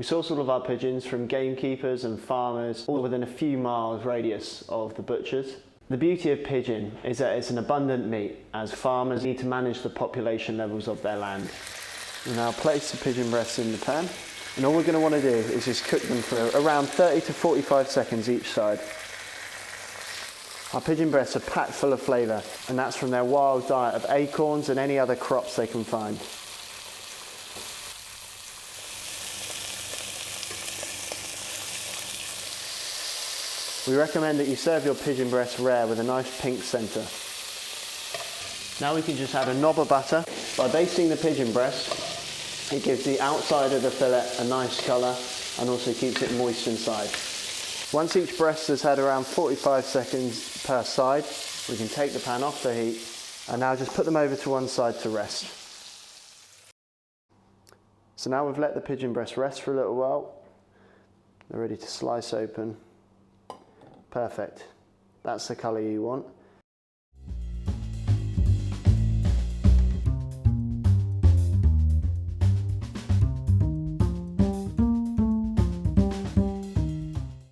We source all of our pigeons from gamekeepers and farmers, all within a few miles radius of the butchers. The beauty of pigeon is that it's an abundant meat, as farmers need to manage the population levels of their land. We'll now place the pigeon breasts in the pan, and all we're going to want to do is just cook them for around 30 to 45 seconds each side. Our pigeon breasts are packed full of flavour, and that's from their wild diet of acorns and any other crops they can find. We recommend that you serve your pigeon breast rare with a nice pink centre. Now we can just add a knob of butter. By basting the pigeon breast, it gives the outside of the fillet a nice colour and also keeps it moist inside. Once each breast has had around 45 seconds per side, we can take the pan off the heat and now just put them over to one side to rest. So now we've let the pigeon breast rest for a little while. They're ready to slice open. Perfect. That's the colour you want.